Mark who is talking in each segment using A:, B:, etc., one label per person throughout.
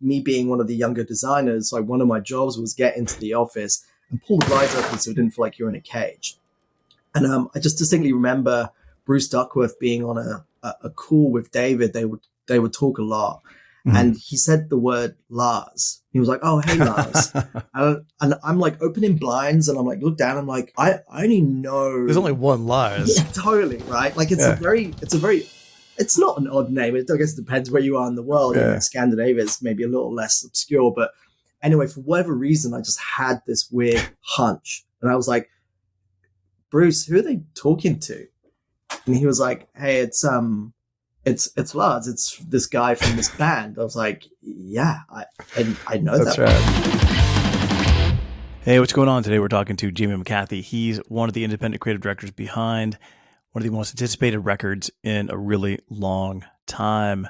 A: me being one of the younger designers, like one of my jobs was get into the office and pull the blinds open so it didn't feel like you're in a cage. And I just distinctly remember Bruce Duckworth being on a call with David. They would talk a lot. Mm-hmm. And he said the word Lars. He was like, "Oh, hey, Lars." and I'm like opening blinds and I'm like, look down. I'm like, I only know.
B: There's only one Lars.
A: Yeah, totally. Right. Like it's it's not an odd name. I guess it depends where you are in the world. In Scandinavia, it's maybe a little less obscure. But anyway, for whatever reason, I just had this weird hunch. And I was like, Bruce, who are they talking to? And he was like, hey, it's Lars. It's this guy from this band. I was like, yeah, I know that.
B: That's right. Hey, what's going on today? We're talking to Jamie McCathie. He's one of the independent creative directors behind one of the most anticipated records in a really long time.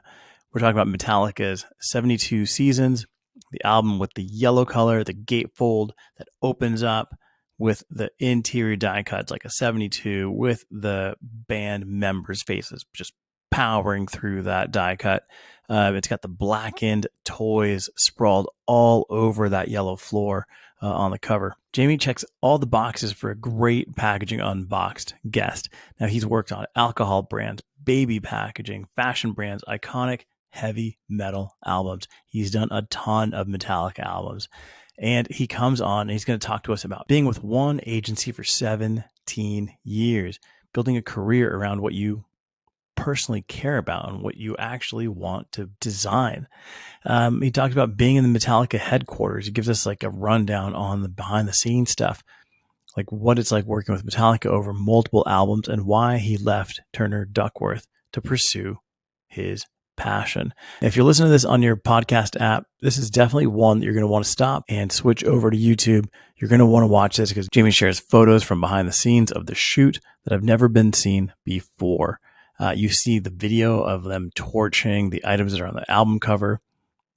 B: We're talking about Metallica's 72 Seasons, the album with the yellow color, the gatefold that opens up with the interior die cuts like a 72 with the band members' faces just powering through that die cut. It's got the blackened toys sprawled all over that yellow floor on the cover. Jamie checks all the boxes for a great packaging unboxed guest. Now, he's worked on alcohol brands, baby packaging, fashion brands, iconic heavy metal albums. He's done a ton of Metallica albums. And he comes on and he's going to talk to us about being with one agency for 17 years, building a career around what you personally care about and what you actually want to design. He talked about being in the Metallica headquarters. He gives us like a rundown on the behind the scenes stuff, like what it's like working with Metallica over multiple albums and why he left Turner Duckworth to pursue his passion. If you're listening to this on your podcast app, this is definitely one that you're going to want to stop and switch over to YouTube. You're going to want to watch this because Jamie shares photos from behind the scenes of the shoot that have never been seen before. You see the video of them torching the items that are on the album cover.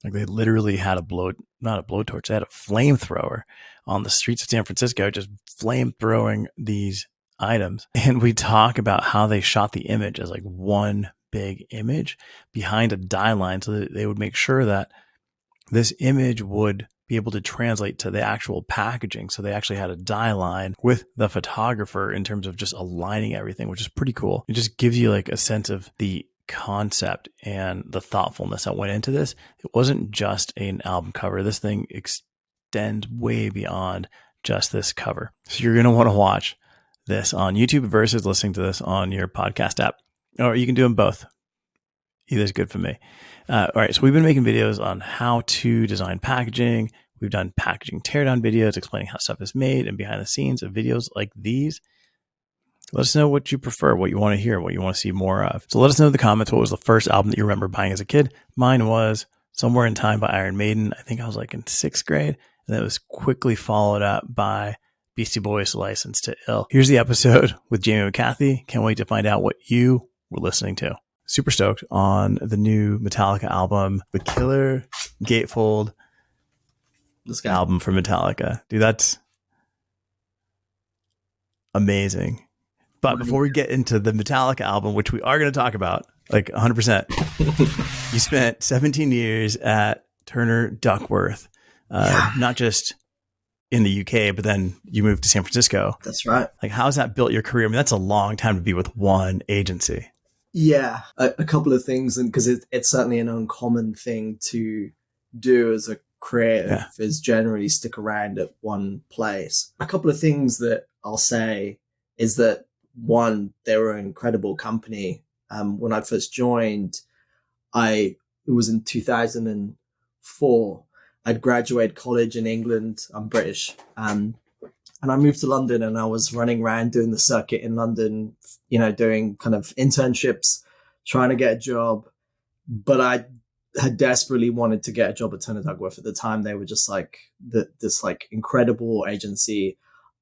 B: Like they literally had not a blowtorch, they had a flamethrower on the streets of San Francisco, just flamethrowing these items. And we talk about how they shot the image as like one big image behind a die line so that they would make sure that this image would be able to translate to the actual packaging. So they actually had a die line with the photographer in terms of just aligning everything, which is pretty cool. It just gives you like a sense of the concept and the thoughtfulness that went into this. It wasn't just an album cover. This thing extends way beyond just this cover. So you're going to want to watch this on YouTube versus listening to this on your podcast app. Or you can do them both. Either's good for me. All right, so we've been making videos on how to design packaging. We've done packaging teardown videos explaining how stuff is made and behind the scenes of videos like these. Let us know what you prefer, what you want to hear, what you want to see more of. So let us know in the comments what was the first album that you remember buying as a kid. Mine was Somewhere in Time by Iron Maiden. I think I was like in 6th grade. And that was quickly followed up by Beastie Boys' License to Ill. Here's the episode with Jamie McCathie. Can't wait to find out what you were listening to. Super stoked on the new Metallica album, the Killer Gatefold album from Metallica. Dude, that's amazing. But before we get into the Metallica album, which we are going to talk about, like 100%, you spent 17 years at Turner Duckworth, not just in the UK, but then you moved to San Francisco.
A: That's right.
B: Like, how's that built your career? I mean, that's a long time to be with one agency.
A: Yeah, a couple of things, and because it's certainly an uncommon thing to do as a creative is generally stick around at one place. A couple of things that I'll say is that one, they were an incredible company. When I first joined, it was in 2004. I'd graduated college in England. I'm British. And I moved to London and I was running around doing the circuit in London, doing kind of internships, trying to get a job. But I had desperately wanted to get a job at Turner Duckworth. At the time, they were just like this like incredible agency.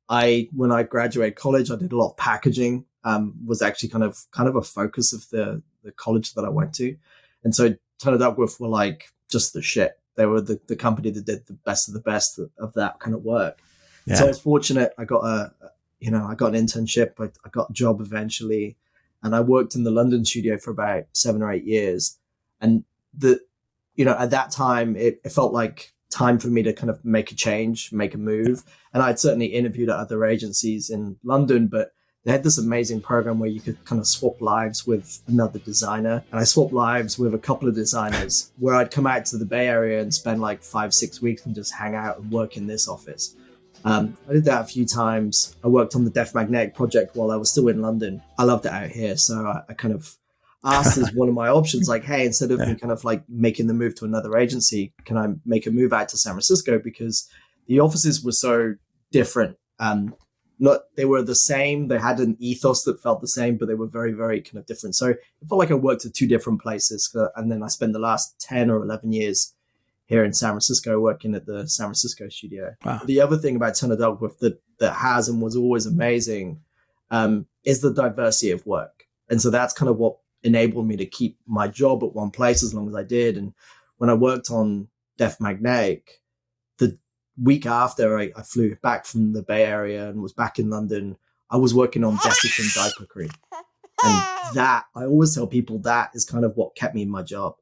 A: When I graduated college, I did a lot of packaging, was actually kind of a focus of the college that I went to. And so Turner Duckworth were like just the shit. They were the company that did the best of that kind of work. Yeah. So I was fortunate. I got an internship. I got a job eventually, and I worked in the London studio for about 7 or 8 years. And the at that time, it felt like time for me to kind of make a change, make a move. And I'd certainly interviewed at other agencies in London, but they had this amazing program where you could kind of swap lives with another designer. And I swapped lives with a couple of designers where I'd come out to the Bay Area and spend like 5-6 weeks and just hang out and work in this office. I did that a few times. I worked on the Def Magnetic project while I was still in London. I loved it out here. So I kind of asked as one of my options, like, hey, instead of me kind of like making the move to another agency, can I make a move out to San Francisco? Because the offices were so different. They were the same. They had an ethos that felt the same, but they were very, very kind of different. So it felt like I worked at two different places. And then I spent the last 10 or 11 years here in San Francisco working at the San Francisco studio. Wow. The other thing about TurnerDuckworth that has and was always amazing is the diversity of work. And so that's kind of what enabled me to keep my job at one place as long as I did. And when I worked on Def Magnetic, the week after I flew back from the Bay Area and was back in London, I was working on Desitin diaper cream. And that, I always tell people, that is kind of what kept me in my job.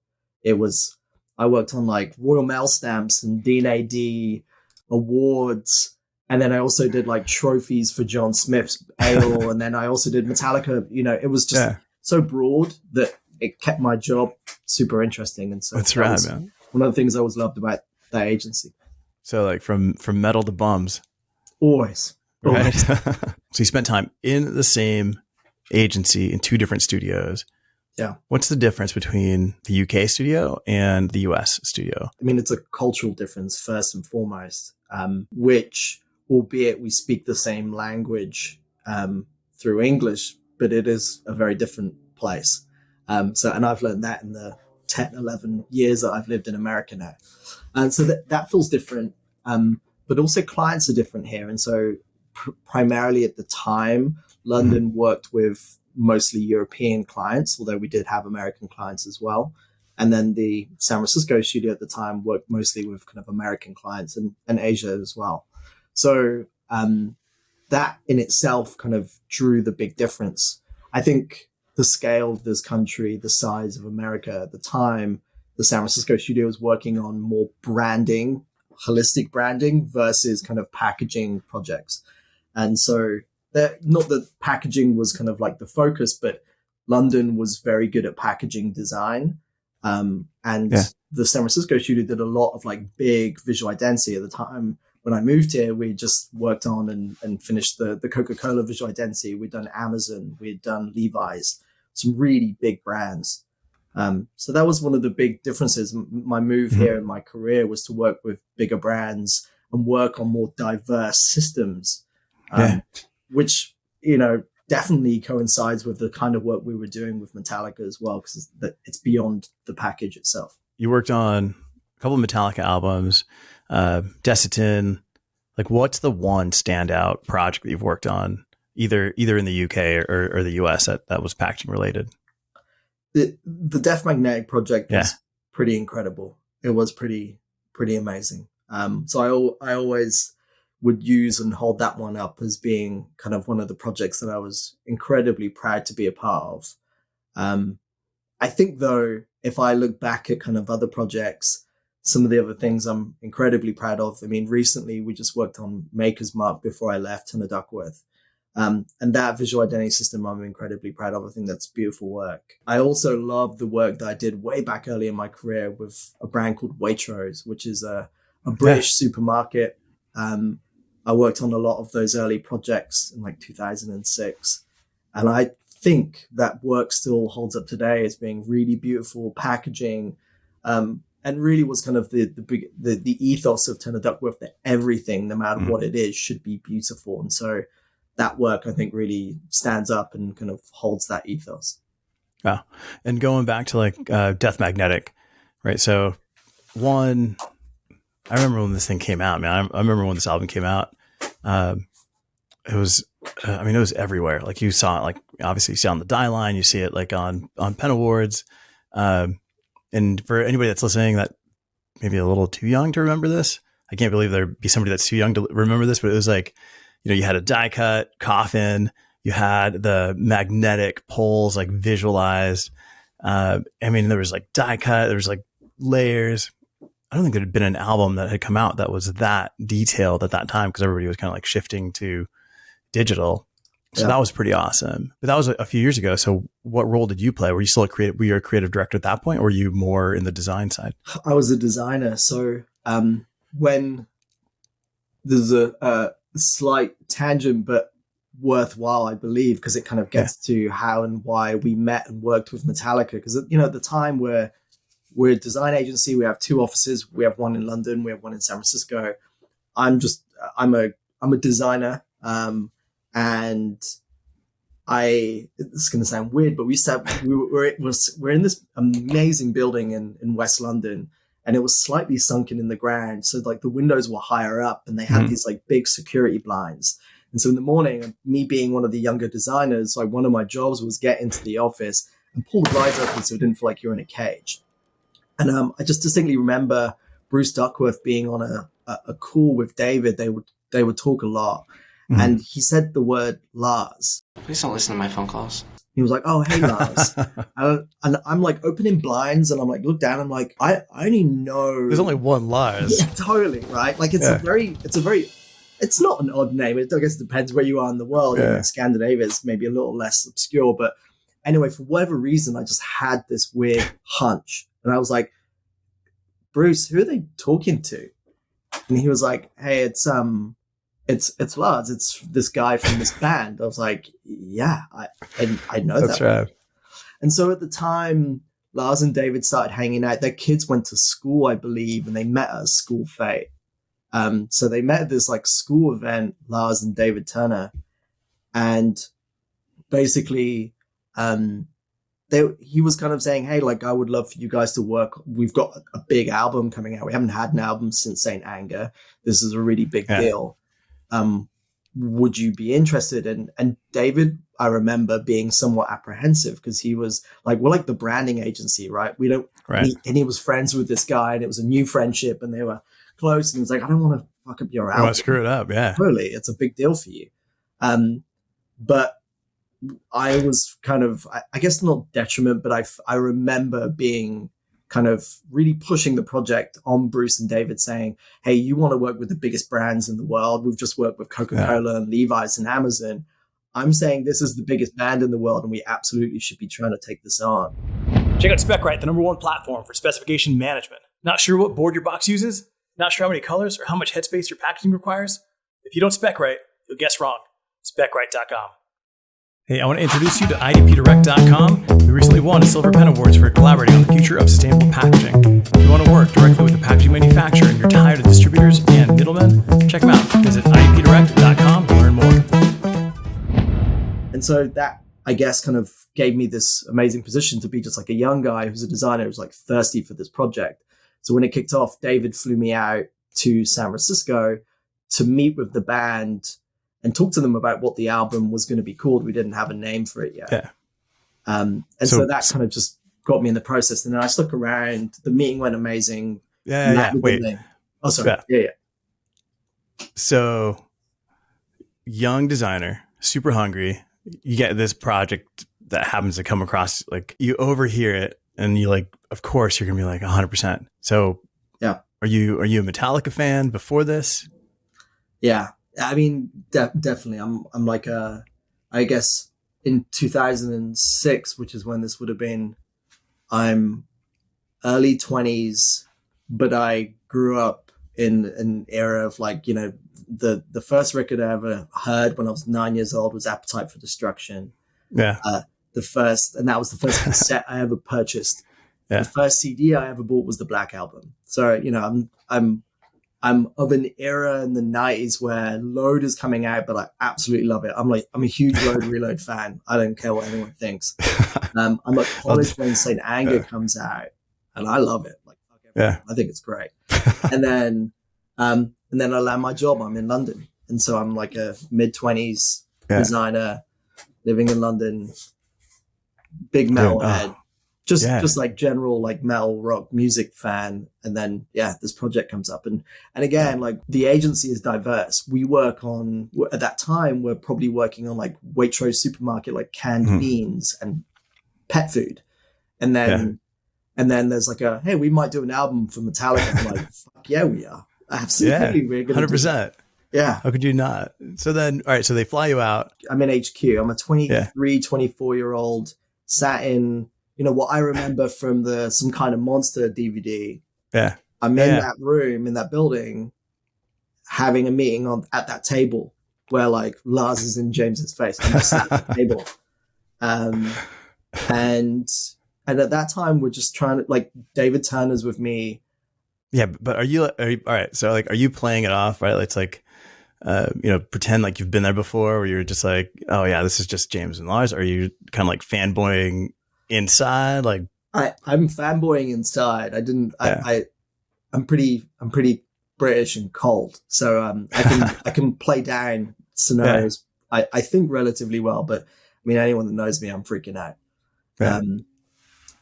A: I worked on like Royal Mail stamps and D&AD awards. And then I also did like trophies for John Smith's ale. And then I also did Metallica. It was just so broad that it kept my job super interesting. And so
B: that's right, man.
A: One of the things I always loved about that agency.
B: So like from metal to bums.
A: Always.
B: Right. So you spent time in the same agency in two different studios.
A: Yeah.
B: What's the difference between the UK studio and the US studio?
A: I mean, it's a cultural difference first and foremost, which, albeit we speak the same language through English, but it is a very different place. And I've learned that in the 10, 11 years that I've lived in America now. And so that feels different. But also clients are different here. And so primarily at the time, London worked with mostly European clients, although we did have American clients as well. And then the San Francisco studio at the time worked mostly with kind of American clients and Asia as well. So that in itself kind of drew the big difference. I think the scale of this country, the size of America at the time, the San Francisco studio was working on more branding, holistic branding versus kind of packaging projects. And so not that packaging was kind of like the focus, but London was very good at packaging design. The San Francisco studio did a lot of like big visual identity. At the time when I moved here, we just worked on and finished the Coca-Cola visual identity. We'd done Amazon, we'd done Levi's, some really big brands. So that was one of the big differences. My move here in my career was to work with bigger brands and work on more diverse systems. Which, definitely coincides with the kind of work we were doing with Metallica as well, because it's beyond the package itself.
B: You worked on a couple of Metallica albums, Desitin. Like, what's the one standout project that you've worked on, either in the UK or the US that was packaging related?
A: The Def Magnetic project was pretty incredible. It was pretty amazing. So I always would use and hold that one up as being kind of one of the projects that I was incredibly proud to be a part of. I think, though, if I look back at kind of other projects, some of the other things I'm incredibly proud of. I mean, recently we just worked on Maker's Mark before I left TurnerDuckworth. And that visual identity system I'm incredibly proud of. I think that's beautiful work. I also love the work that I did way back early in my career with a brand called Waitrose, which is a British supermarket. I worked on a lot of those early projects in like 2006. And I think that work still holds up today as being really beautiful packaging. And really was kind of the ethos of TurnerDuckworth, that everything, no matter what it is, should be beautiful. And so that work, I think, really stands up and kind of holds that ethos.
B: Wow. And going back to like Def Magnetic, right? So one, I remember when this thing came out, man. I remember when this album came out. It was everywhere. Like you saw it, like obviously you see it on the die line, you see it like on Pen Awards. And for anybody that's listening that maybe a little too young to remember this, I can't believe there'd be somebody that's too young to remember this, but it was like, you had a die cut coffin, you had the magnetic poles like visualized. There was like die cut, there was like layers. I don't think there had been an album that had come out that was that detailed at that time, because everybody was kind of like shifting to digital. So that was pretty awesome. But that was a few years ago. So what role did you play? Were you still were you a creative director at that point, or were you more in the design side?
A: I was a designer. So when there's a slight tangent, but worthwhile, I believe, because it kind of gets to how and why we met and worked with Metallica. Because, at the time we're a design agency. We have 2 offices. We have one in London. We have one in San Francisco. I'm a designer. And it's going to sound weird, but we're in this amazing building in West London, and it was slightly sunken in the ground. So like the windows were higher up, and they had these like big security blinds. And so in the morning, me being one of the younger designers, like one of my jobs was get into the office and pull the blinds open so it didn't feel like you're in a cage. And I just distinctly remember Bruce Duckworth being on a call with David. They would talk a lot. And he said the word Lars.
C: Please don't listen to my phone calls.
A: He was like, "Oh, hey, Lars." and I'm like opening blinds, and I'm like, look down. I'm like, I only know.
B: There's only one Lars.
A: Yeah, totally. Right. Like it's it's not an odd name. I guess it depends where you are in the world.
B: Yeah.
A: Scandinavia is maybe a little less obscure, but anyway, for whatever reason, I just had this weird hunch. And I was like, "Bruce, who are they talking to?" And he was like, "Hey, it's Lars. It's this guy from this band." I was like, "Yeah, I know that."
B: That's right.
A: And so at the time, Lars and David started hanging out. Their kids went to school, I believe, and they met at a school fete. So they met at this like school event, Lars and David Turner, and basically, he was kind of saying, "Hey, like I would love for you guys to work. We've got a big album coming out. We haven't had an album since Saint Anger. This is a really big deal. Would you be interested?" And David, I remember being somewhat apprehensive because he was like, we're like the branding agency, right? We don't,
B: right.
A: And he was friends with this guy, and it was a new friendship, and they were close. And he was like, "I don't want to fuck up your album.
B: I want to screw it up." Yeah.
A: Totally. It's a big deal for you. But I was kind of, I guess not detriment, but I remember being kind of really pushing the project on Bruce and David, saying, "Hey, you want to work with the biggest brands in the world. We've just worked with Coca-Cola and Levi's and Amazon. I'm saying this is the biggest band in the world, and we absolutely should be trying to take this on."
B: Check out SpecWrite, the #1 platform for specification management. Not sure what board your box uses? Not sure how many colors or how much headspace your packaging requires? If you don't spec right, you'll guess wrong. SpecWrite.com. Hey, I want to introduce you to idpdirect.com. We recently won a Silver Pen Awards for collaborating on the future of sustainable packaging. If you want to work directly with the packaging manufacturer and you're tired of distributors and middlemen, check them out. Visit idpdirect.com to learn more.
A: And so that, I guess, kind of gave me this amazing position to be just like a young guy who's a designer who's like thirsty for this project. So when it kicked off, David flew me out to San Francisco to meet with the band and talk to them about what the album was going to be called. We didn't have a name for it yet.
B: Yeah.
A: And so that kind of just got me in the process. And then I stuck around. The meeting went amazing.
B: Yeah. Wait.
A: Oh, sorry. Yeah.
B: So young designer, super hungry. You get this project that happens to come across, like you overhear it and you like, of course you're going to be like 100%. So
A: yeah.
B: Are you a Metallica fan before this?
A: Yeah. I mean, definitely. I'm like I guess in 2006, which is when this would have been, I'm early 20s, but I grew up in an era of like, the first record I ever heard when I was 9 years old was Appetite for Destruction.
B: Yeah.
A: And that was the first cassette I ever purchased.
B: Yeah.
A: The first CD I ever bought was the Black Album. So, I'm of an era in the 90s where Load is coming out, but I absolutely love it. I'm a huge Load Reload fan. I don't care what anyone thinks. I'm at college when Saint Anger comes out, and I love it. Like, I think it's great. and then I land my job. I'm in London, and so I'm like a mid-20s designer living in London, big metal head. Just like general like metal rock music fan. And then this project comes up, and again, like the agency is diverse. We work on, at that time we're probably working on like Waitrose supermarket, like canned beans and pet food. And then And then there's like hey, we might do an album for Metallica. I'm like, fuck yeah, we are. Absolutely. We're going to
B: 100%.
A: Yeah.
B: How could you not? So then, all right, so they fly you out.
A: I'm in HQ. I'm a 23, 24-year-old sat in, what I remember from the Some Kind of Monster DVD.
B: Yeah.
A: I'm in that room, in that building, having a meeting at that table where like Lars is in James's face. I'm just sat at the table. And at that time, we're just trying to, like, David Turner's with me.
B: Yeah, but are you all right? So like, are you playing it off, right? It's like, pretend like you've been there before, where you're just like, oh yeah, this is just James and Lars. Or are you kind of like fanboying inside? Like,
A: I'm fanboying inside. I'm pretty British and cold, so I can play down scenarios. Yeah. I think relatively well, but I mean, anyone that knows me, I'm freaking out. Yeah.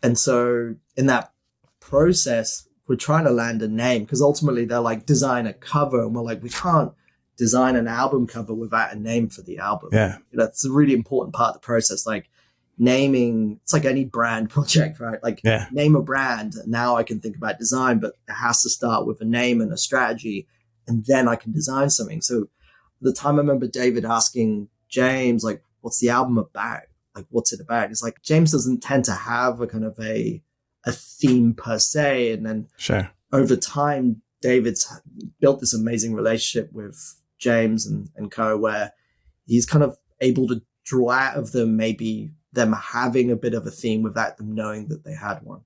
A: And so in that process, we're trying to land a name, because ultimately they're like, design a cover, and we're like, we can't design an album cover without a name for the album.
B: Yeah,
A: that's a really important part of the process. Like naming, it's like any brand project, right? Like name a brand, and now I can think about design, but it has to start with a name and a strategy, and then I can design something. So the time I remember David asking James, like, what's the album about? Like, what's it about? It's like, James doesn't tend to have a kind of a theme per se. And then over time, David's built this amazing relationship with James and co, where he's kind of able to draw out of them maybe them having a bit of a theme without them knowing that they had one.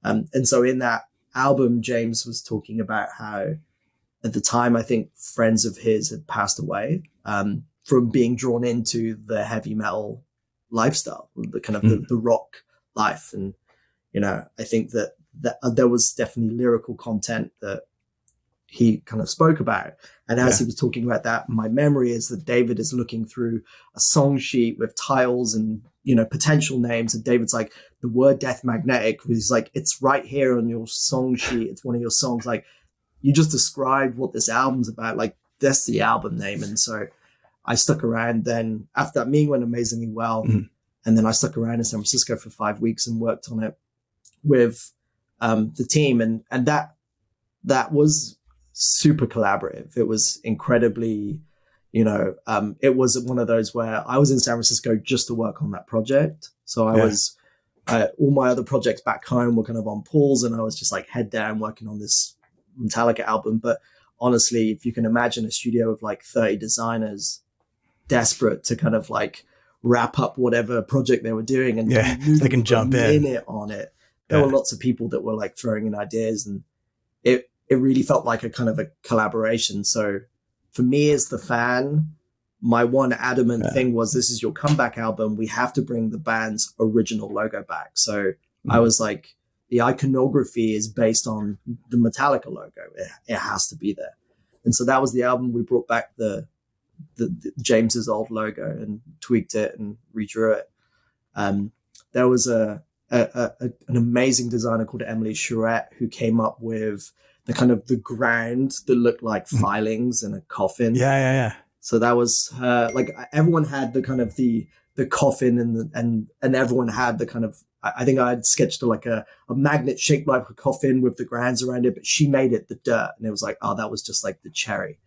A: And so in that album, James was talking about how at the time, I think friends of his had passed away from being drawn into the heavy metal lifestyle, the kind of the rock life. And, I think that there was definitely lyrical content that he kind of spoke about. And as he was talking about that, my memory is that David is looking through a song sheet with titles and, potential names. And David's like, the word Death Magnetic, he's like, it's right here on your song sheet. It's one of your songs. Like, you just described what this album's about. Like, that's the album name. And so I stuck around then. After that meeting went amazingly well. And then I stuck around in San Francisco for 5 weeks and worked on it with the team. And that was super collaborative. It was incredibly, it was one of those where I was in San Francisco just to work on that project. So I was, all my other projects back home were kind of on pause, and I was just like head down working on this Metallica album. But honestly, if you can imagine a studio of like 30 designers desperate to kind of like wrap up whatever project they were doing, and
B: they can jump in
A: on it. There were lots of people that were like throwing in ideas, and it really felt like a kind of a collaboration. So for me as the fan, my one adamant thing was, this is your comeback album. We have to bring the band's original logo back. So I was like, the iconography is based on the Metallica logo. It has to be there. And so that was the album. We brought back the James's old logo and tweaked it and redrew it. There was an amazing designer called Emily Charette who came up with the kind of the ground that looked like filings in a coffin.
B: Yeah.
A: So that was her. Like, everyone had the kind of the coffin and everyone had the kind of, I think I had sketched like a magnet shaped like a coffin with the grounds around it, but she made it the dirt, and it was like, oh, that was just like the cherry.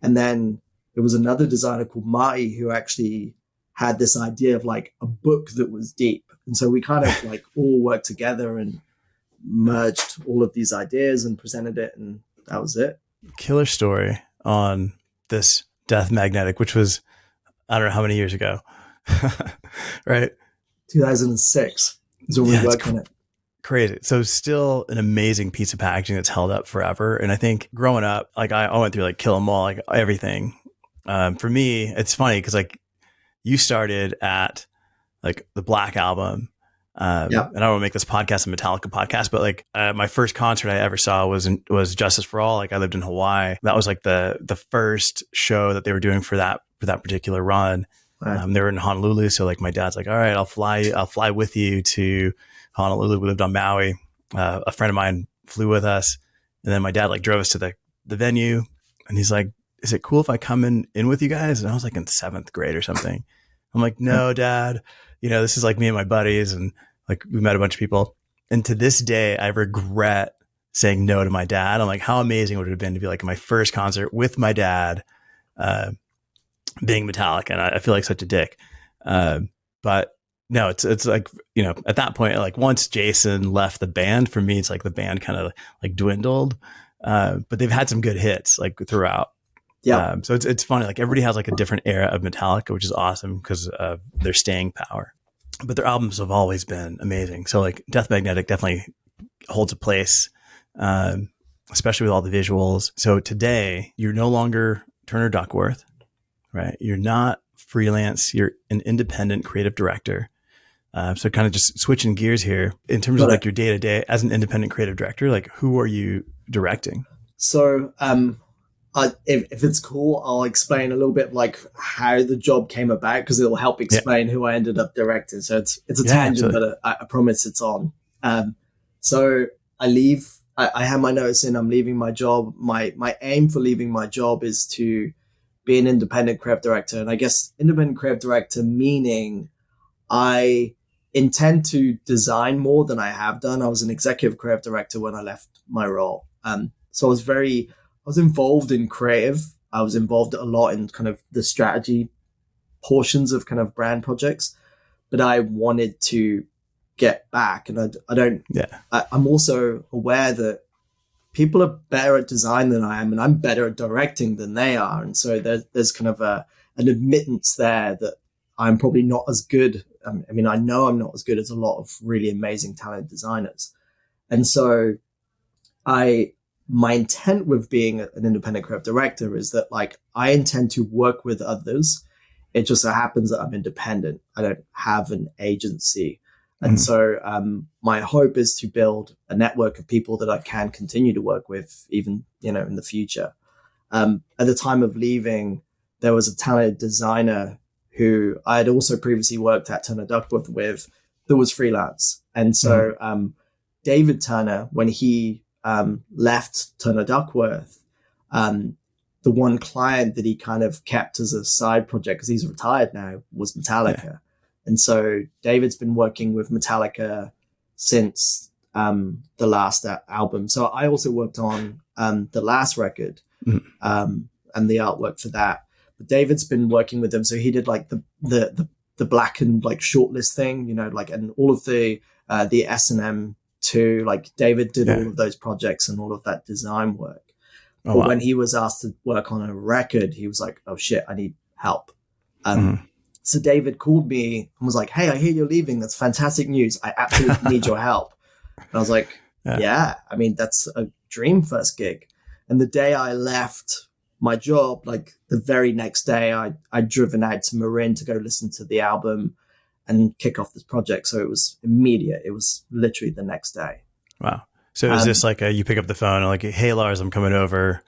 A: And then there was another designer called Marty who actually had this idea of like a book that was deep. And so we kind of like all worked together and merged all of these ideas and presented it, and that was it.
B: Killer story on this Death Magnetic, which was, I don't know how many years ago, right?
A: 2006 is when we worked on it.
B: Crazy. So still an amazing piece of packaging that's held up forever. And I think growing up, like I went through like Kill 'Em All, like everything. For me, it's funny because like you started at like the Black Album. And I don't want to make this podcast a Metallica podcast, but like my first concert I ever saw was Justice for All. Like, I lived in Hawaii. That was like the first show that they were doing for that particular run. They were in Honolulu, so like my dad's like, all right, I'll fly with you to Honolulu. We lived on Maui. A friend of mine flew with us, and then my dad like drove us to the venue, and he's like, is it cool if I come in with you guys? And I was like in 7th grade or something. I'm like, no, Dad, this is like me and my buddies, and like we met a bunch of people. And to this day, I regret saying no to my dad. I'm like, how amazing would it have been to be like my first concert with my dad, being Metallica. And I feel like such a dick. But no, it's like, at that point, like once Jason left the band, for me, it's like the band kind of like dwindled. But they've had some good hits like throughout.
A: Yeah.
B: So it's funny. Like everybody has like a different era of Metallica, which is awesome because of their staying power. But their albums have always been amazing. So like Death Magnetic definitely holds a place, especially with all the visuals. So today you're no longer Turner Duckworth, right? You're not freelance. You're an independent creative director. So kind of just switching gears here in terms of like your day to day as an independent creative director, like who are you directing?
A: So, if it's cool, I'll explain a little bit like how the job came about because it'll help explain who I ended up directing. So it's a tangent, but I promise it's on. So I leave. I have my notice in. I'm leaving my job. My aim for leaving my job is to be an independent creative director, and I guess independent creative director meaning I intend to design more than I have done. I was an executive creative director when I left my role. So I was involved in creative. I was involved a lot in kind of the strategy portions of kind of brand projects, but I wanted to get back. And I'm also aware that people are better at design than I am, and I'm better at directing than they are. And so there's kind of an admittance there that I'm probably not as good. I mean, I know I'm not as good as a lot of really amazing, talented designers. And so my intent with being an independent creative director is that like I intend to work with others. It just so happens that I'm independent. I don't have an agency. And so my hope is to build a network of people that I can continue to work with even, in the future. At the time of leaving, there was a talented designer who I had also previously worked at Turner Duckworth with that was freelance. And so David Turner, when he left Turner Duckworth, the one client that he kind of kept as a side project, because he's retired now, was Metallica. Yeah. And so David's been working with Metallica since the last album. So I also worked on the last record and the artwork for that. But David's been working with them. So he did like the blackened like shortlist thing, like, and all of the S&M too. Like David did all of those projects and all of that design work. But when he was asked to work on a record, he was like, oh shit, I need help. So David called me and was like, hey, I hear you're leaving. That's fantastic news. I absolutely need your help. And I was like, yeah, I mean, that's a dream first gig. And the day I left my job, like the very next day, I'd driven out to Marin to go listen to the album and kick off this project. So it was immediate. It was literally the next day.
B: Wow. So is this like you pick up the phone and like, hey, Lars, I'm coming over.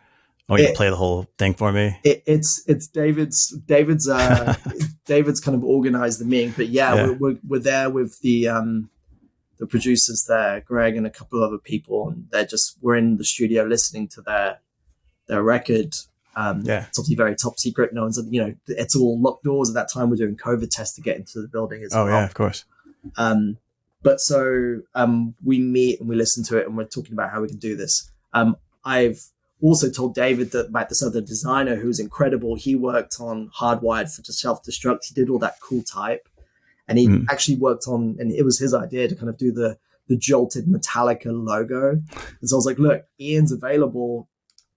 B: I want you to play the whole thing for me.
A: It's David's David's kind of organized the meeting, but we're there with the producers there, Greg and a couple of other people, and we're in the studio listening to their record. It's obviously very top secret. No one's, it's all locked doors at that time. We're doing COVID tests to get into the building as well.
B: Oh yeah, of course.
A: But so we meet and we listen to it and we're talking about how we can do this. I've also told David that about this other designer who's incredible. He worked on Hardwired for Self-Destruct. He did all that cool type. And he actually worked on, and it was his idea to kind of do the jolted Metallica logo. And so I was like, look, Ian's available,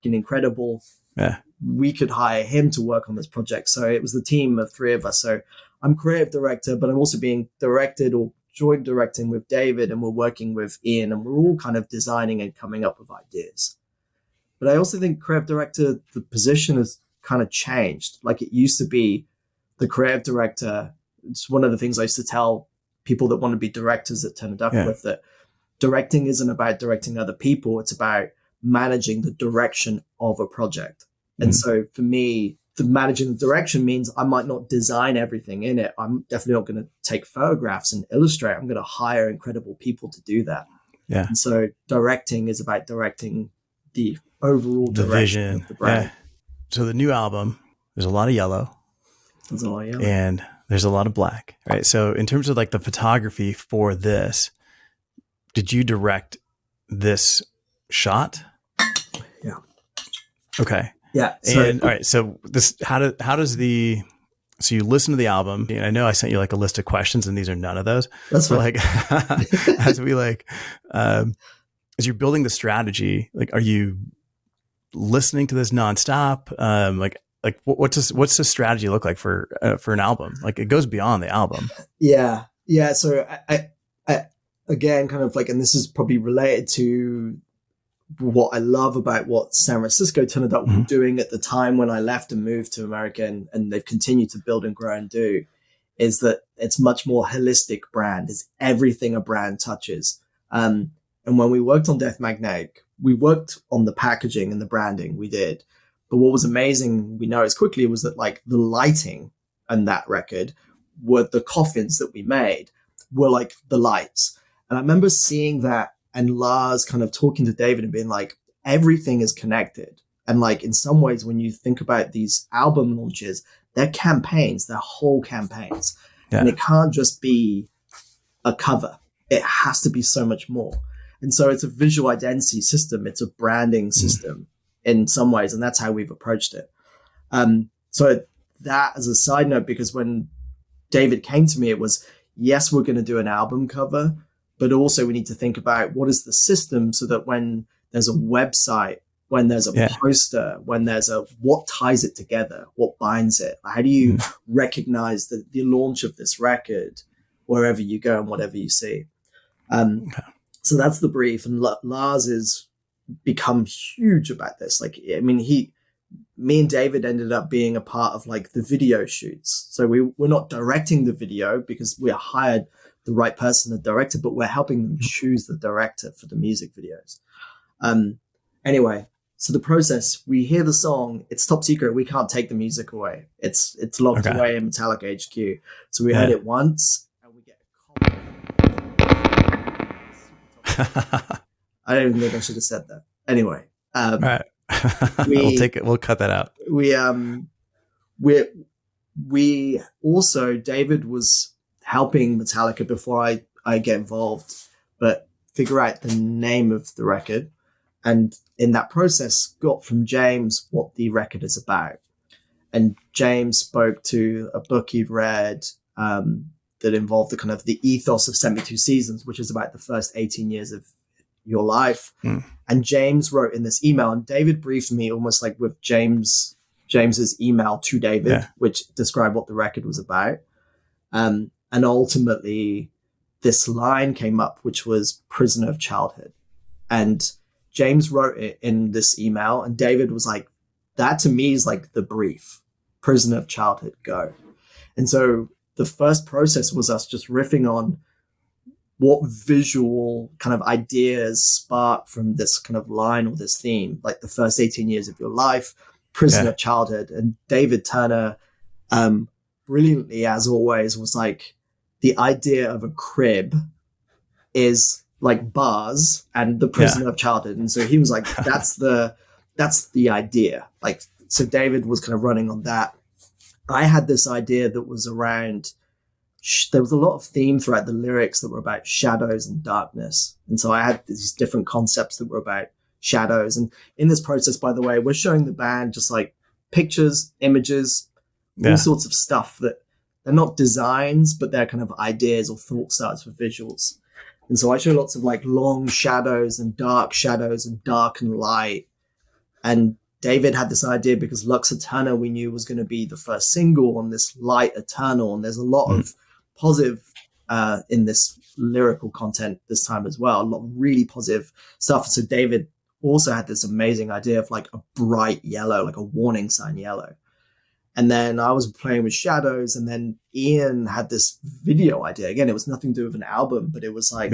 A: incredible.
B: Yeah.
A: We could hire him to work on this project. So it was the team of three of us. So I'm creative director, but I'm also being directed or joint directing with David, and we're working with Ian, and we're all kind of designing and coming up with ideas. But I also think creative director, the position has kind of changed. Like it used to be the creative director. It's one of the things I used to tell people that want to be directors at Turner Duckworth, that directing isn't about directing other people. It's about managing the direction of a project. And so for me, the managing the direction means I might not design everything in it. I'm definitely not going to take photographs and illustrate. I'm going to hire incredible people to do that. Yeah. And so directing is about directing the overall direction of the brand. Yeah.
B: So the new album, there's a lot of yellow.
A: There's a lot of yellow.
B: And there's a lot of black, right? So in terms of like the photography for this, did you direct this shot?
A: Yeah.
B: Okay.
A: Yeah.
B: And all right. So so you listen to the album, and I know I sent you like a list of questions, and these are none of those.
A: That's fine.
B: Like, as you're building the strategy, like, are you listening to this nonstop? What's the strategy look like for an album? Like, it goes beyond the album.
A: Yeah. Yeah. So I again, kind of like, and this is probably related to what I love about what San Francisco TurnerDuckworth were doing at the time when I left and moved to America, and they've continued to build and grow and do, is that it's much more holistic brand. It's everything a brand touches. And when we worked on Death Magnetic, we worked on the packaging and the branding, we did. But what was amazing, we noticed quickly, was that like the lighting on that record were the coffins that we made were like the lights. And I remember seeing that, and Lars kind of talking to David and being like, everything is connected. And like, in some ways, when you think about these album launches, they're campaigns, they're whole campaigns. Yeah. And it can't just be a cover. It has to be so much more. And so it's a visual identity system. It's a branding system in some ways. And that's how we've approached it. So that as a side note, because when David came to me, it was, yes, we're going to do an album cover, but also we need to think about what is the system so that when there's a website, when there's a poster, when there's what ties it together, what binds it? How do you recognize the launch of this record wherever you go and whatever you see? So that's the brief. And Lars has become huge about this. Like, I mean, me and David ended up being a part of like the video shoots. So we're not directing the video because we hired the right person to direct it, but we're helping them choose the director for the music videos. Anyway, so the process, we hear the song, it's top secret. We can't take the music away. It's locked away in Metallica HQ. So we heard it once and we get a copy. I don't even think I should have said that. Anyway.
B: Right. We'll take it. We'll cut that out.
A: We also, David was helping Metallica before I get involved, but figure out the name of the record. And in that process, got from James what the record is about. And James spoke to a book he'd read that involved the kind of the ethos of 72 Seasons, which is about the first 18 years of your life. And James wrote in this email, and David briefed me almost like with James's email to David, which described what the record was about. And ultimately this line came up, which was Prisoner of Childhood. And James wrote it in this email, and David was like, that to me is like the brief, Prisoner of Childhood, go. And so the first process was us just riffing on what visual kind of ideas spark from this kind of line or this theme, like the first 18 years of your life, Prisoner of Childhood. And David Turner, brilliantly, as always, was like, the idea of a crib is like bars and the Prisoner of Childhood. And so he was like, that's the idea. Like, so David was kind of running on that. I had this idea that was around, there was a lot of theme throughout the lyrics that were about shadows and darkness. And so I had these different concepts that were about shadows. And in this process, by the way, we're showing the band just like pictures, images, all sorts of stuff that they're not designs, but they're kind of ideas or thought starts for visuals. And so I show lots of like long shadows and dark and light. And David had this idea because Lux Eterna we knew was going to be the first single on this light eternal. And there's a lot of positive in this lyrical content this time as well. A lot of really positive stuff. So David also had this amazing idea of like a bright yellow, like a warning sign yellow. And then I was playing with shadows, and then Ian had this video idea. Again, it was nothing to do with an album, but it was like,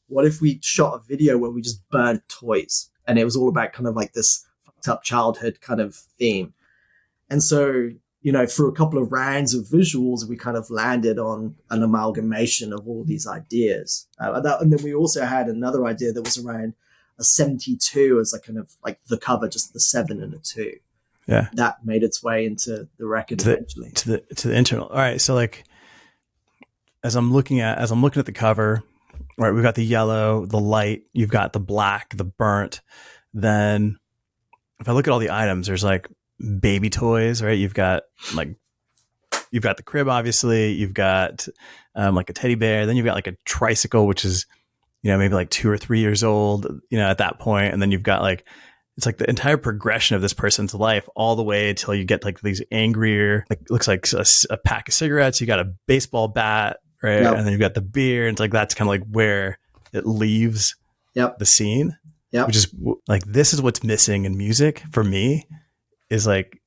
A: what if we shot a video where we just burnt toys? And it was all about kind of like this fucked up childhood kind of theme. And so, you know, through a couple of rounds of visuals, we kind of landed on an amalgamation of all these ideas. And then we also had another idea that was around a 72 as like kind of like the cover, just the 7 and a 2.
B: Yeah,
A: that made its way into the record eventually.
B: To the internal. All right, so like as I'm looking at the cover, Right. We've got the yellow, the light, you've got the black, the burnt. Then if I look at all the items, there's like baby toys, right? You've got the crib, obviously. You've got like a teddy bear. Then you've got like a tricycle, which is, maybe like 2 or 3 years old, at that point. And then you've got like, it's like the entire progression of this person's life all the way until you get like these angrier, like looks like a pack of cigarettes. You got a baseball bat, right? Yep. And then you've got the beer. And it's like, that's kind of like where it leaves the scene, which is like, this is what's missing in music for me is like,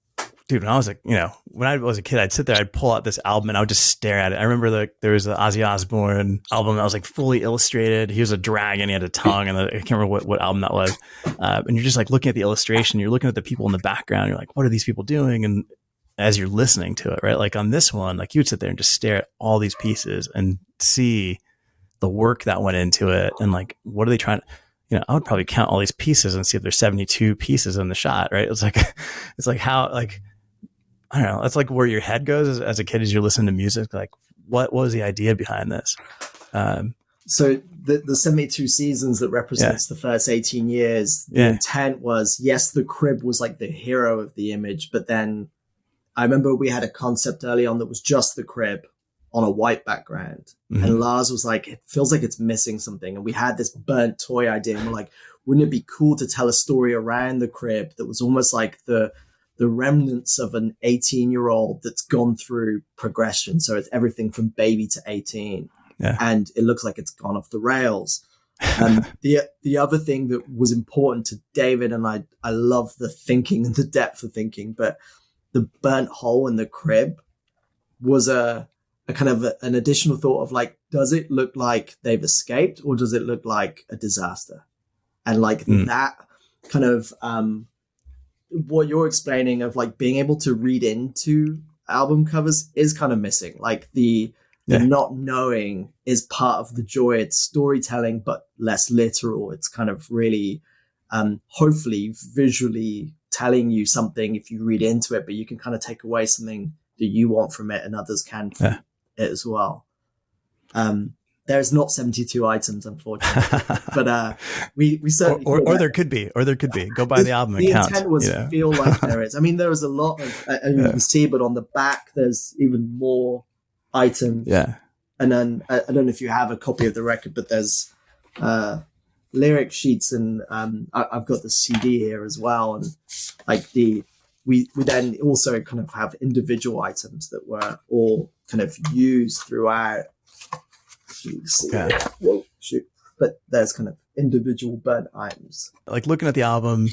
B: dude, when I was like, when I was a kid, I'd sit there, I'd pull out this album and I would just stare at it. I remember there was the Ozzy Osbourne album that was like fully illustrated. He was a dragon. He had a tongue, and I can't remember what album that was. And you're just like looking at the illustration. You're looking at the people in the background. You're like, what are these people doing? And as you're listening to it, right? Like on this one, like you would sit there and just stare at all these pieces and see the work that went into it. And like, what are they trying to, I would probably count all these pieces and see if there's 72 pieces in the shot, right? It's like how, like, I don't know. That's like where your head goes as a kid as you're listening to music. Like, what was the idea behind this?
A: So the 72 seasons that represents the first 18 years, the intent was, yes, the crib was like the hero of the image. But then I remember we had a concept early on that was just the crib on a white background. Mm-hmm. And Lars was like, it feels like it's missing something. And we had this burnt toy idea. And we're like, wouldn't it be cool to tell a story around the crib that was almost like the remnants of an 18-year-old that's gone through progression. So it's everything from baby to 18. Yeah. And it looks like it's gone off the rails. The other thing that was important to David, and I love the thinking and the depth of thinking, but the burnt hole in the crib was a kind of an additional thought of like, does it look like they've escaped or does it look like a disaster? And like that kind of, what you're explaining of like being able to read into album covers is kind of missing. Like the not knowing is part of the joy. It's storytelling, but less literal. It's kind of really, hopefully visually telling you something if you read into it, but you can kind of take away something that you want from it and others can from it as well. There's not 72 items, unfortunately, but we certainly
B: or there could be, go buy the album.
A: The intent was feel like there is. I mean, there was a lot of, you can see, but on the back there's even more items. Yeah, and then I don't know if you have a copy of the record, but there's lyric sheets, and I've got the CD here as well, and like we then also kind of have individual items that were all kind of used throughout. Whoa, shoot. But there's kind of individual burnt items.
B: Like looking at the album,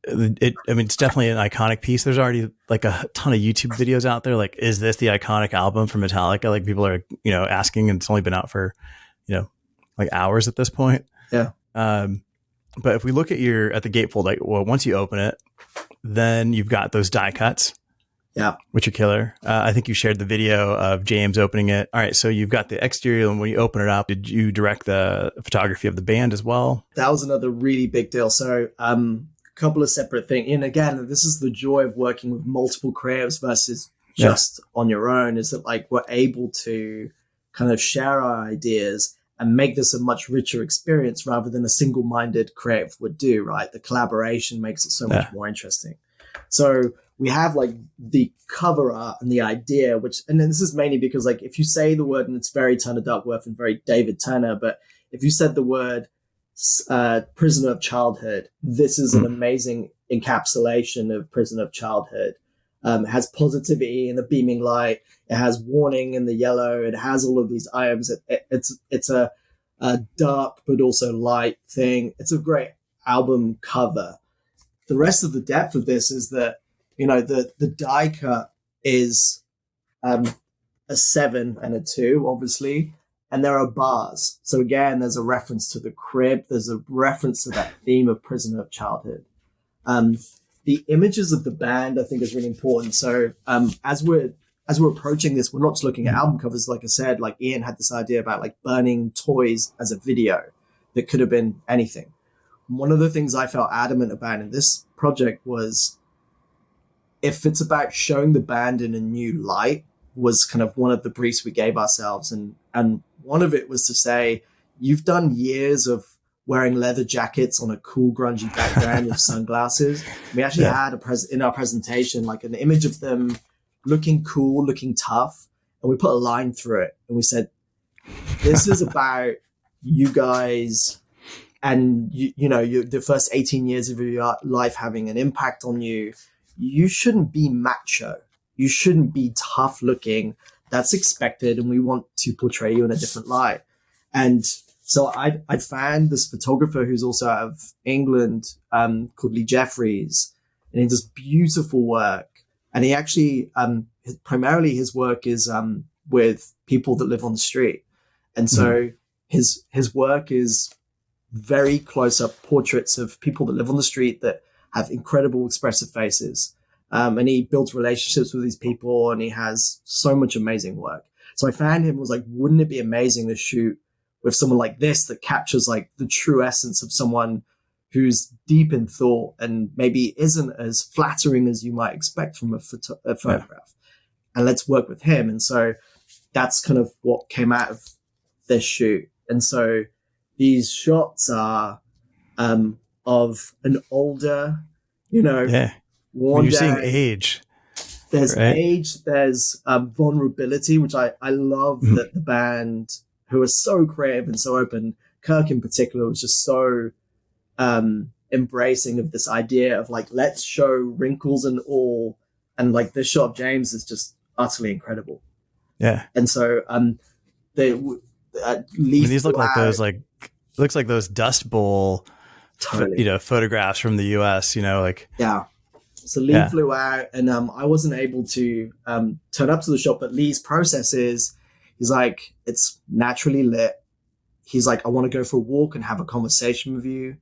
B: it's definitely an iconic piece. There's already like a ton of YouTube videos out there. Like, is this the iconic album from Metallica? Like people are, asking, and it's only been out for, like hours at this point.
A: Yeah.
B: But if we look at the gatefold, like, well, once you open it, then you've got those die cuts.
A: Yeah.
B: Which are killer. I think you shared the video of James opening it. All right. So you've got the exterior, and when you open it up, did you direct the photography of the band as well?
A: That was another really big deal. So a couple of separate things. And again, this is the joy of working with multiple creatives versus just on your own, is that like we're able to kind of share our ideas and make this a much richer experience rather than a single-minded creative would do, right? The collaboration makes it so much more interesting. So we have like the cover art and the idea, and then this is mainly because like if you say the word, and it's very Turner Duckworth and very David Turner, but if you said the word prisoner of childhood, this is an amazing encapsulation of prisoner of childhood. It has positivity in the beaming light. It has warning in the yellow. It has all of these items. It's a dark but also light thing. It's a great album cover. The rest of the depth of this is that, the die cut is a 7 and a 2, obviously, and there are bars. So again, there's a reference to the crib. There's a reference to that theme of prisoner of childhood. The images of the band, I think, is really important. So as we're approaching this, we're not just looking at album covers. Like I said, like Ian had this idea about like burning toys as a video that could have been anything. One of the things I felt adamant about in this project was, if it's about showing the band in a new light, was kind of one of the briefs we gave ourselves. And one of it was to say, you've done years of wearing leather jackets on a cool, grungy background with sunglasses. We actually had in our presentation, like an image of them looking cool, looking tough. And we put a line through it. And we said, this is about you guys and, the first 18 years of your life having an impact on you. You shouldn't be macho. You shouldn't be tough looking. That's expected. And we want to portray you in a different light. And so I'd found this photographer who's also out of England, called Lee Jeffries, and he does beautiful work. And he actually, primarily his work is with people that live on the street. And so his work is very close-up portraits of people that live on the street that have incredible expressive faces. And he builds relationships with these people, and he has so much amazing work. So I found him, was like, wouldn't it be amazing to shoot with someone like this that captures like the true essence of someone who's deep in thought and maybe isn't as flattering as you might expect from a photograph. And let's work with him. And so that's kind of what came out of this shoot. And so these shots are of an older,
B: when you're seeing age.
A: There's age, there's vulnerability, which I love that the band, who are so creative and so open, Kirk in particular, was just so embracing of this idea of like, let's show wrinkles and all. And like this shot of James is just utterly incredible.
B: Yeah.
A: And so
B: these look like those, like, looks like those Dust Bowl, photographs from the US,
A: Yeah. So Lee flew out, and I wasn't able to turn up to the shot, but Lee's process is, he's like, it's naturally lit. He's like, I want to go for a walk and have a conversation with you.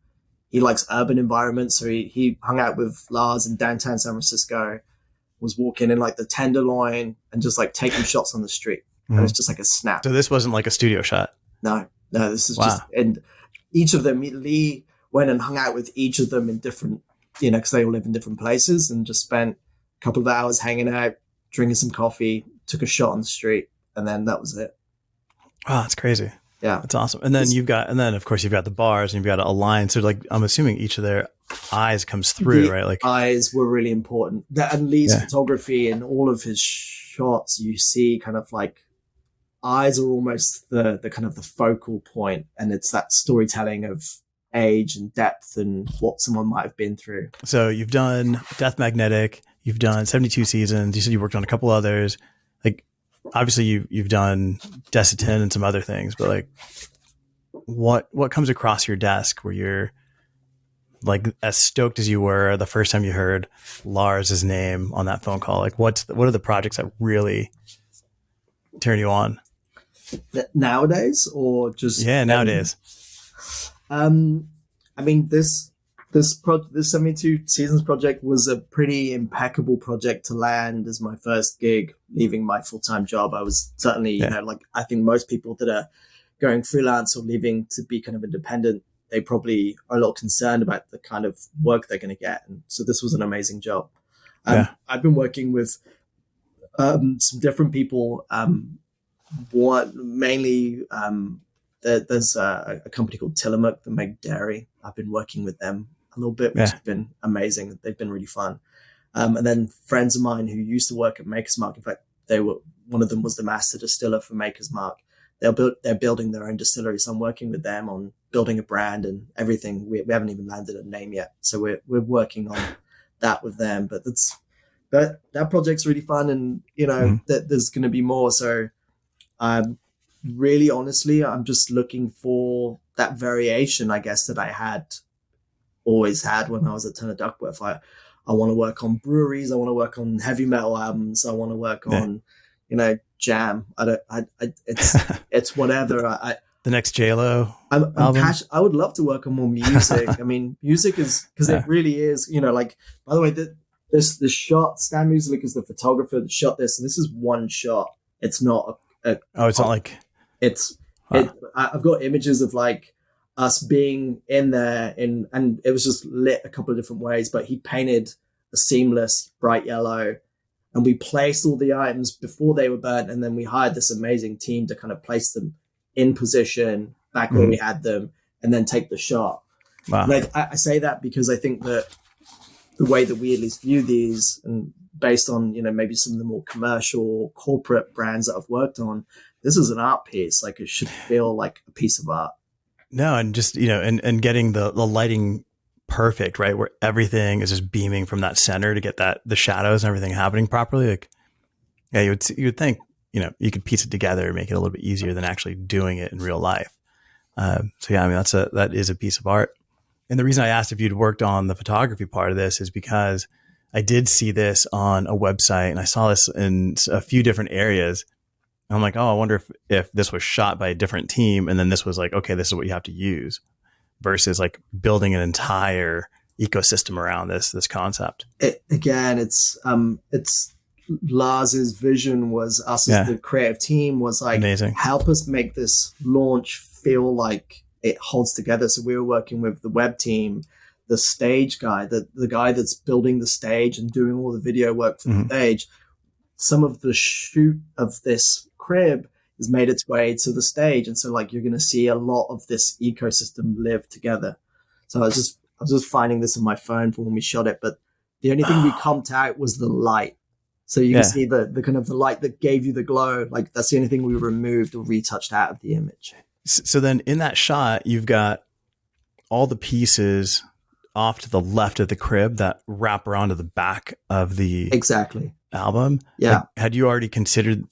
A: He likes urban environments. So he hung out with Lars in downtown San Francisco, was walking in like the Tenderloin and just like taking shots on the street. And it's just like a snap.
B: So this wasn't like a studio shot?
A: No, this is just, and each of them, Lee went and hung out with each of them in different, because they all live in different places, and just spent a couple of hours hanging out, drinking some coffee, took a shot on the street, and then that was it.
B: Wow, that's crazy.
A: Yeah.
B: That's awesome. And then of course you've got the bars, and you've got a line. So like, I'm assuming each of their eyes comes through, right? Like
A: eyes were really important. And Lee's photography and all of his shots, you see kind of like eyes are almost the kind of the focal point, and it's that storytelling of age and depth and what someone might have been through.
B: So you've done Death Magnetic, you've done 72 seasons. You said you worked on a couple others. Like, obviously you've done Desitin and some other things, but like, what comes across your desk where you're like as stoked as you were the first time you heard Lars's name on that phone call? Like, what are the projects that really turn you on?
A: Nowadays, or just
B: nowadays?
A: I mean, this 72 seasons project was a pretty impeccable project to land as my first gig, leaving my full-time job. I was certainly, like I think most people that are going freelance or leaving to be kind of independent, they probably are a little concerned about the kind of work they're going to get. And so this was an amazing job. I've been working with some different people. Mainly, there's a company called Tillamook that make dairy. I've been working with them a little bit, which has been amazing. They've been really fun. And then friends of mine who used to work at Maker's Mark, in fact, one of them was the master distiller for Maker's Mark. They're building their own distillery. So I'm working with them on building a brand and everything. We haven't even landed a name yet. So we're working on that with them, but that project's really fun. And, that there's going to be more. So, really, honestly, I'm just looking for that variation, I guess, that I always had when I was at Turner Duckworth. I want to work on breweries. I want to work on heavy metal albums. I want to work on, jam. It's whatever.
B: The next J-Lo
A: I'm
B: album.
A: I would love to work on more music. I mean, music is, because it really is, like, by the way, the shot, Stan Music is the photographer that shot this, and this is one shot. It's not
B: it's not like
A: I've got images of like us being in there and it was just lit a couple of different ways, but he painted a seamless bright yellow, and we placed all the items before they were burnt, and then we hired this amazing team to kind of place them in position back where we had them, and then take the shot.
B: Wow.
A: And I say that because I think that the way that we at least view these, and based on, maybe some of the more commercial corporate brands that I've worked on, this is an art piece. Like, it should feel like a piece of art.
B: No, and just, and getting the lighting perfect, right? Where everything is just beaming from that center to get the shadows and everything happening properly. Like, yeah, you would think, you could piece it together and make it a little bit easier than actually doing it in real life. So yeah, I mean, that is a piece of art. And the reason I asked if you'd worked on the photography part of this is because I did see this on a website, and I saw this in a few different areas. And I'm like, oh, I wonder if this was shot by a different team, and then this was like, okay, this is what you have to use, versus like building an entire ecosystem around this concept.
A: It's Lars's vision was us as the creative team was like,
B: amazing.
A: Help us make this launch feel like it holds together. So we were working with the web team, the stage guy, the guy that's building the stage and doing all the video work for the stage. Some of the shoot of this crib has made its way to the stage. And so like, you're going to see a lot of this ecosystem live together. So I was just finding this on my phone from when we shot it, but the only thing we comped out was the light. So you can see the kind of the light that gave you the glow. Like, that's the only thing we removed or retouched out of the image.
B: So then in that shot, you've got all the pieces off to the left of the crib that wrap around to the back of the album.
A: Yeah.
B: Like, had you already considered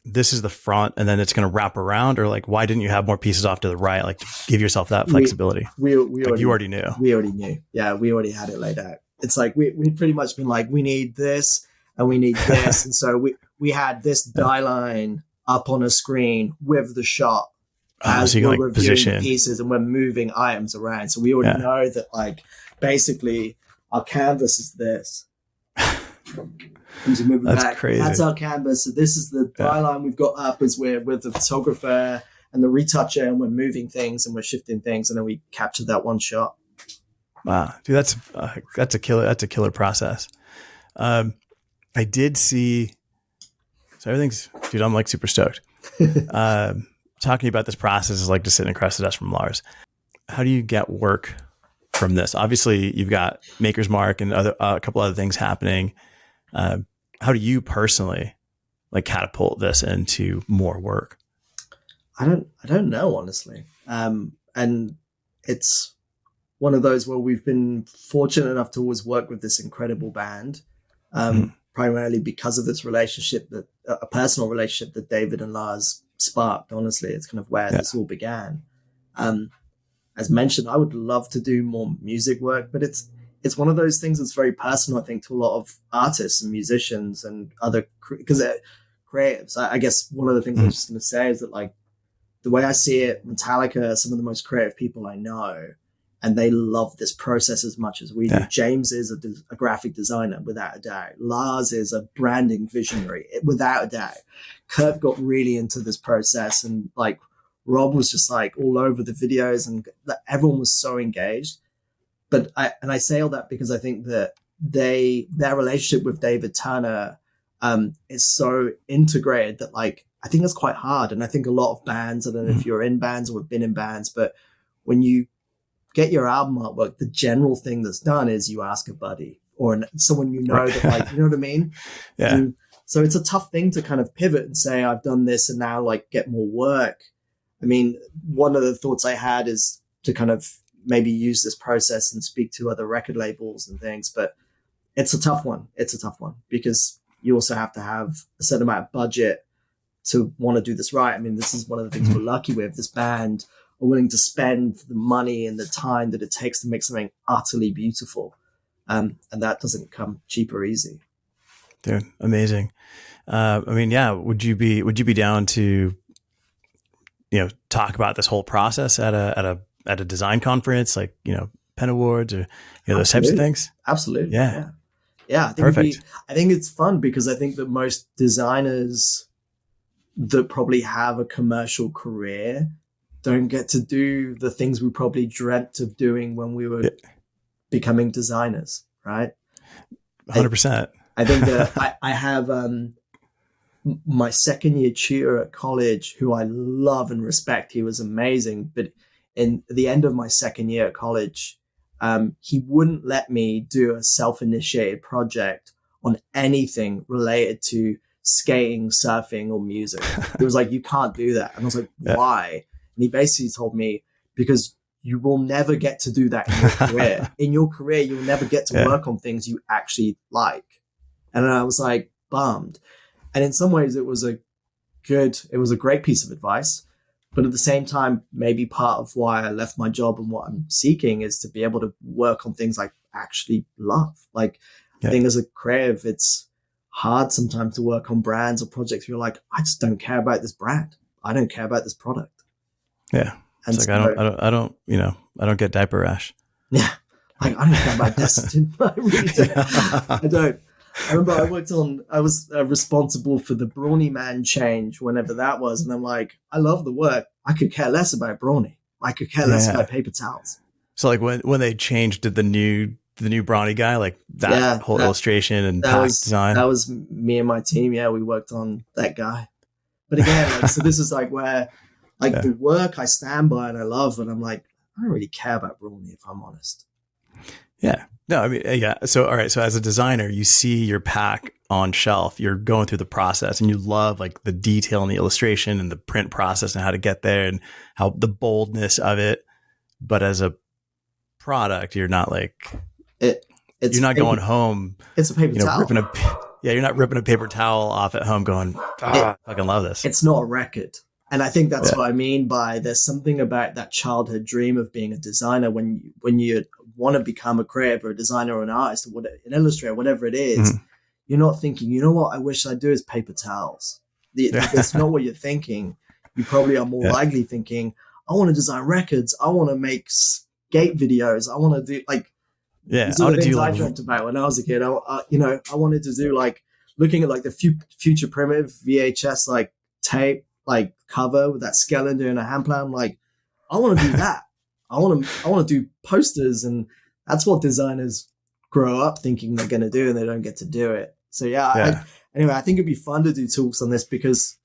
B: this is the front and then it's going to wrap around, or like, why didn't you have more pieces off to the right? Like, to give yourself that flexibility.
A: You already knew. We already knew. Yeah. We already had it laid out. It's like, we'd pretty much been like, we need this and we need this. And so we had this die line up on a screen with the shot. As
B: so you
A: we're
B: can like
A: reviewing
B: position
A: pieces and we're moving items around. So we already know that, like, basically our canvas is this.
B: That's back. Crazy.
A: That's our canvas. So this is the die line we've got up as we're with the photographer and the retoucher, and we're moving things and we're shifting things, and then we capture that one shot.
B: Wow, dude, that's a killer process. I did see. So everything's, dude, I'm like super stoked. Talking about this process is like just sitting across the desk from Lars. How do you get work from this? Obviously, you've got Maker's Mark and a couple other things happening. How do you personally like catapult this into more work?
A: I don't know, honestly. And it's one of those where we've been fortunate enough to always work with this incredible band, primarily because of this relationship, that a personal relationship that David and Lars sparked. Honestly, it's kind of where this all began. As mentioned, I would love to do more music work, but it's one of those things that's very personal, I think, to a lot of artists and musicians and other, because creatives. I guess one of the things I was just going to say is that, like, the way I see it, Metallica are some of the most creative people I know, and they love this process as much as we do. James is a graphic designer, without a doubt. Lars is a branding visionary, without a doubt. Kurt got really into this process, and like Rob was just like all over the videos, and everyone was so engaged. But I say all that because I think that their relationship with David Turner is so integrated that, like, I think it's quite hard. And I think a lot of bands, I don't know if you're in bands or have been in bands, but when you get your album artwork, the general thing that's done is you ask a buddy or someone that, like, you know what I mean?
B: Yeah.
A: And so it's a tough thing to kind of pivot and say, I've done this and now, like, get more work. I mean, one of the thoughts I had is to kind of maybe use this process and speak to other record labels and things, but it's a tough one. It's a tough one because you also have to have a certain amount of budget to want to do this right. I mean, this is one of the things we're lucky with. This band are willing to spend the money and the time that it takes to make something utterly beautiful. And that doesn't come cheap or easy.
B: Dude, amazing. I mean, yeah. Would you be down to, talk about this whole process at a design conference, like, Pen Awards or, those types of things?
A: Absolutely.
B: Yeah.
A: Yeah. I think it's fun because I think that most designers that probably have a commercial career don't get to do the things we probably dreamt of doing when we were becoming designers, right?
B: 100%.
A: I think that I have my second year tutor at college, who I love and respect, he was amazing. But in the end of my second year at college, he wouldn't let me do a self-initiated project on anything related to skating, surfing, or music. He was like, you can't do that. And I was like, why? And he basically told me, because you will never get to do that in your career. In your career, you'll never get to work on things you actually like. And I was like, bummed. And in some ways, it was a great piece of advice. But at the same time, maybe part of why I left my job and what I'm seeking is to be able to work on things I actually love. Like, I think as a creative, it's hard sometimes to work on brands or projects where you're like, I just don't care about this brand. I don't care about this product.
B: Yeah.
A: And
B: it's like, I don't get diaper rash.
A: Yeah. Like, I don't care about Destin. I really don't. I don't. I remember I was responsible for the Brawny Man change whenever that was. And I'm like, I love the work. I could care less about Brawny. I could care less about paper towels.
B: So like when they changed, did the new Brawny guy, like that whole illustration and pack design?
A: That was me and my team. Yeah, we worked on that guy. But again, like, so this is like where like the work I stand by and I love, and I'm like, I don't really care about Brawny, if I'm honest.
B: Yeah. No, I mean, yeah. So, all right. So as a designer, you see your pack on shelf, you're going through the process and you love like the detail and the illustration and the print process and how to get there and how the boldness of it. But as a product, you're not like, you're not going home.
A: It's a paper towel.
B: You're not ripping a paper towel off at home going, I fucking love this.
A: It's not a record. And I think that's what I mean by there's something about that childhood dream of being a designer when you want to become a creative or a designer or an artist or an illustrator, whatever it is, you're not thinking, you know what I wish I do is paper towels. That's not what you're thinking. You probably are more likely thinking, I want to design records. I want to make skate videos. I want to do like, these are the things I dreamt about when I was a kid. I wanted to do like looking at like the Future Primitive VHS, like tape, like cover with that skeleton doing a hand plan. I'm like, I want to do that. I want to do posters, and that's what designers grow up thinking they're going to do, and they don't get to do it. So anyway, I think it'd be fun to do talks on this because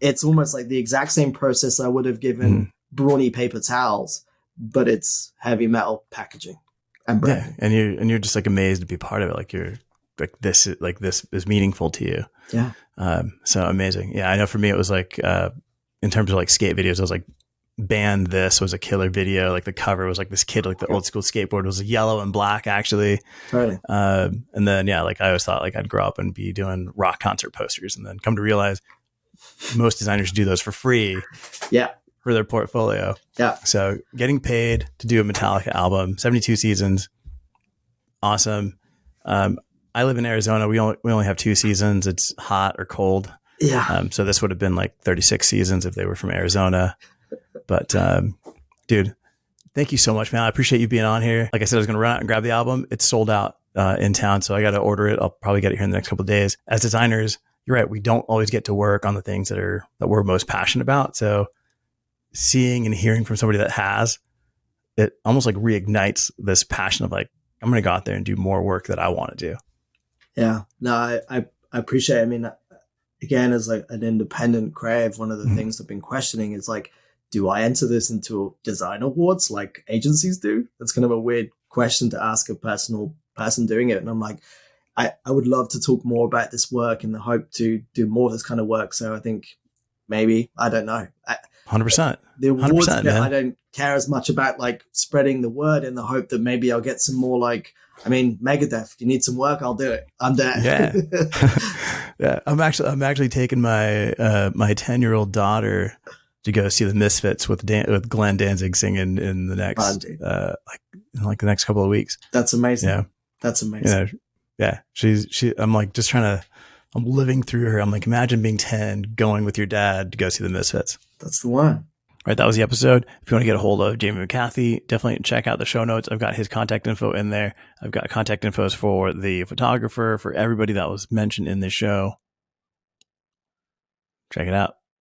A: it's almost like the exact same process I would have given Brawny paper towels, but it's heavy metal packaging and branding.
B: Yeah, and you're just like amazed to be part of it. Like you're like this is meaningful to you.
A: Yeah.
B: So amazing. Yeah, I know for me it was like in terms of like skate videos, I was like, Band This was a killer video. Like the cover was like this kid, like the old school skateboard was yellow and black actually.
A: Totally.
B: And then like I always thought like I'd grow up and be doing rock concert posters, and then come to realize most designers do those for free.
A: Yeah.
B: For their portfolio.
A: Yeah.
B: So getting paid to do a Metallica album, 72 seasons. Awesome. I live in Arizona. We only have 2 seasons. It's hot or cold.
A: Yeah.
B: So this would have been like 36 seasons if they were from Arizona. But dude, thank you so much, man. I appreciate you being on here. Like I said, I was going to run out and grab the album. It's sold out in town, so I got to order it. I'll probably get it here in the next couple of days. As designers, you're right. We don't always get to work on the things that we're most passionate about. So seeing and hearing from somebody that has, it almost like reignites this passion of like, I'm going to go out there and do more work that I want to do.
A: Yeah, no, I appreciate it. I mean, again, as like an independent creative, one of the things I've been questioning is like, do I enter this into design awards like agencies do? That's kind of a weird question to ask a personal person doing it. And I'm like, I would love to talk more about this work in the hope to do more of this kind of work. So I think maybe, I don't know.
B: 100%.
A: The awards,
B: 100%, man.
A: I don't care as much about like spreading the word in the hope that maybe I'll get some more like, I mean, Megadeth, you need some work, I'll do it. I'm there.
B: Yeah. Yeah. I'm actually taking my 10-year-old daughter to go see the Misfits with Glenn Danzig singing in the next like the next couple of weeks.
A: That's amazing.
B: Yeah.
A: That's amazing.
B: Yeah. I'm like just I'm living through her. I'm like, imagine being 10, going with your dad to go see the Misfits.
A: That's the one.
B: All right, that was the episode. If you want to get a hold of Jamie McCathie, definitely check out the show notes. I've got his contact info in there. I've got contact infos for the photographer, for everybody that was mentioned in this show. Check it out.